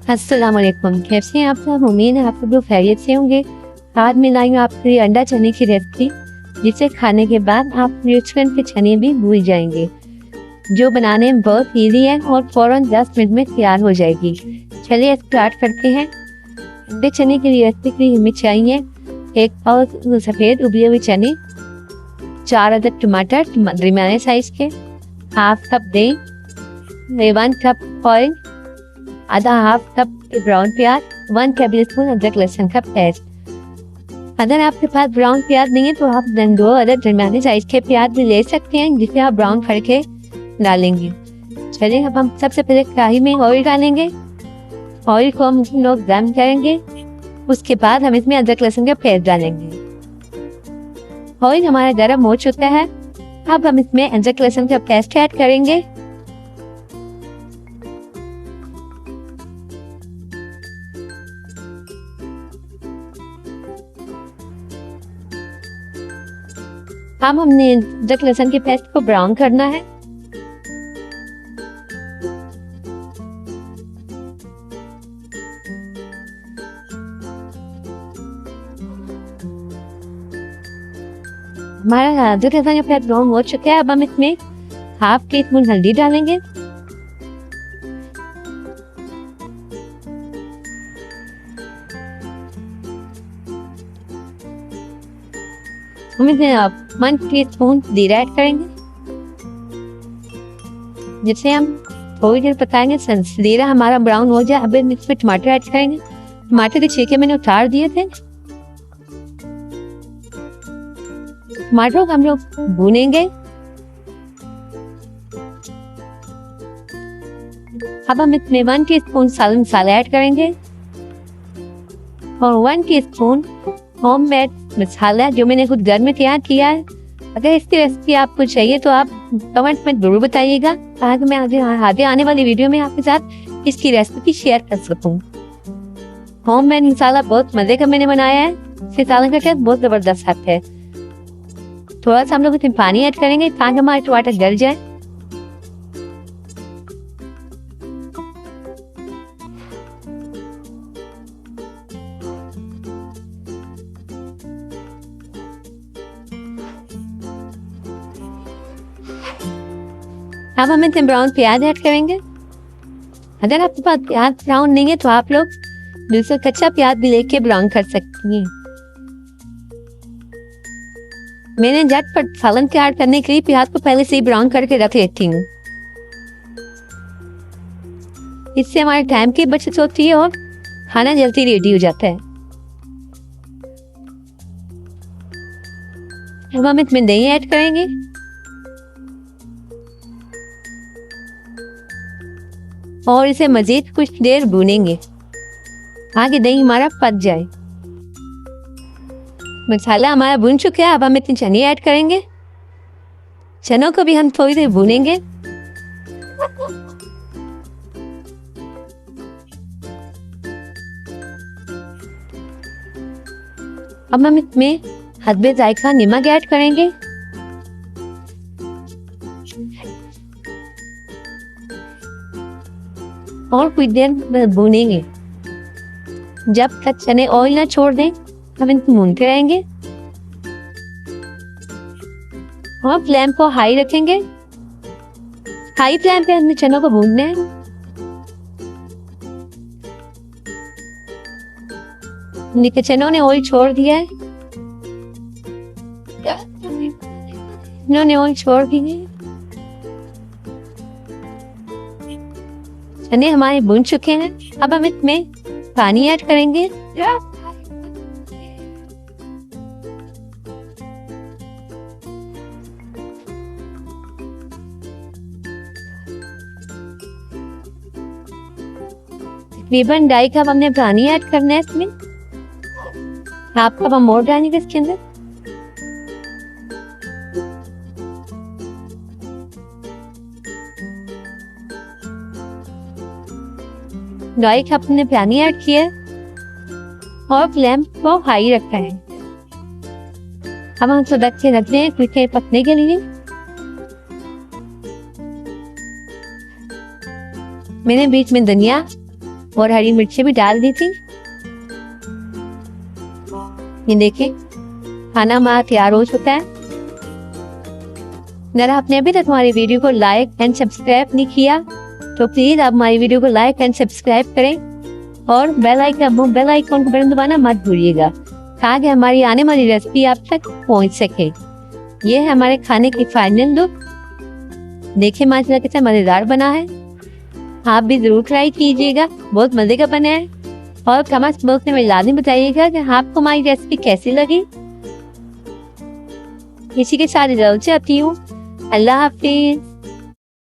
अस्सलाम वालेकुम। कैसे हैं आप सब? उम्मीद है आप सब लोग खैरियत से होंगे। आज मैं लाई हूँ आपके लिए अंडा चने की रेसिपी, जिसे खाने के बाद आप रेस्टोरेंट के चने भी भूल जाएंगे। जो बनाने में बहुत इजी है और फौरन 10 मिनट में तैयार हो जाएगी। चलिए स्टार्ट करते हैं। अंडे चने की रेसिपी के लिए हमें चाहिए 1 पाव सफ़ेद उबले हुए चने, 4 अदद टमाटर दरमियाने साइज के, हाफ कप दही, 1 कप ऑयल, आधा हाफ कप ब्राउन प्याज, 1 टेबलस्पून अदरक लहसुन का पेस्ट। अगर आपके पास ब्राउन प्याज नहीं है तो आप 2 अदद दरमियाने साइज के प्याज भी ले सकते हैं, जिसे आप ब्राउन करके डालेंगे। चलिए अब हम सबसे पहले कढ़ाई में ऑयल डालेंगे। ऑयल को हम लोग गर्म करेंगे। उसके बाद हम इसमें अदरक लहसुन का पेस्ट डालेंगे। ऑयल हमारा गर्म हो चुका है। अब हम इसमें अदरक लहसुन का पेस्ट ऐड करेंगे। अब हमने अदरक लहसुन के पेस्ट को ब्राउन करना है। हमारा अदरक लहसुन का पेस्ट ब्राउन हो चुका है। अब हम इसमें हाफ टी स्पून हल्दी डालेंगे, हम इसमें 1 टीस्पून जीरा ऐड करेंगे, जिसे हम थोड़ी देर पकाएंगे। जीरा हमारा ब्राउन हो जाए। अब इसमें टमाटर ऐड करेंगे। टमाटर के छिलके मैंने उतार दिए थे। टमाटरों को हम लोग भूनेंगे। अब हम इसमें 1 टीस्पून सालन मसाला ऐड करेंगे और 1 टीस्पून होममेड मसाला, जो मैंने खुद घर में तैयार किया है। अगर इसकी रेसिपी आपको चाहिए तो आप कमेंट में जरूर बताइएगा, ताकि मैं आगे आने वाली वीडियो में आपके साथ इसकी रेसिपी शेयर कर सकूं। होममेड मसाला बहुत मजे का मैंने बनाया है। इसके सालन का टेस्ट बहुत जबरदस्त आता है। थोड़ा सा हम लोग इसमें पानी ऐड करेंगे ताकि हमारे टमाटर गल जाए। अब हम इसमें ब्राउन प्याज ऐड करेंगे। अगर आपके पास प्याज ब्राउन नहीं है तो आप लोग दूसरा कच्चा प्याज भी लेके ब्राउन कर सकती हैं। मैंने झटपट सालन तैयार करने के लिए प्याज को पहले से ही ब्राउन करके रख लेती हूँ। इससे हमारे टाइम की बचत होती है और खाना जल्दी रेडी हो जाता है। अब हम इसमें दही ऐड करेंगे और इसे मजीद कुछ देर भूनेंगे ताकि दही हमारा पक जाए। मसाला हमारा भून चुका है। अब हम इतने चने ऐड करेंगे। चनों को भी हम थोड़ी देर भूनेंगे। अब हम इसमें हस्बे जायका नमक ऐड करेंगे और कुछ देर भूनेंगे। जब तक चने ऑयल ना छोड़ दें हम इनको भूनते रहेंगे और फ्लेम को हाई रखेंगे। हाई फ्लेम पे हमने चनों को भूनना है। देखिए चनों ने ऑयल छोड़ दिया है। इन्होंने ऑयल छोड़ दिए। चने हमारे भून चुके हैं। अब हम इसमें पानी ऐड करेंगे। तकरीबन 2.5 कप हमने पानी ऐड करना है इसमें। हाफ कप हम और डालेंगे इसके अंदर। ढाई कप हमने पानी ऐड किया और फ्लेम को हाई रखा है। अब हम इसको ढक के रख दें कुछ देर पकने के लिए। मैंने बीच में धनिया और हरी मिर्ची भी डाल दी थी। ये देखिए खाना हमारा तैयार हो चुका है। अगर आपने अभी तक हमारी वीडियो को लाइक एंड सब्सक्राइब नहीं किया तो प्लीज आप हमारी वीडियो को लाइक एंड सब्सक्राइब करें और बेल आइकन को बटन दबाना मत भूलिएगा ताकि हमारी आने वाली रेसिपी आप तक पहुंच सके। ये है हमारे खाने की फाइनल लुक। देखिए माशाल्लाह कितना मजेदार बना है। आप भी जरूर ट्राई कीजिएगा, बहुत मजे का बना है। और कमेंट बॉक्स में लाजमी बताइएगा कि आपको हमारी रेसिपी कैसी लगी। इसी के साथ इजाजत चाहती हूँ। अल्लाह हाफिज।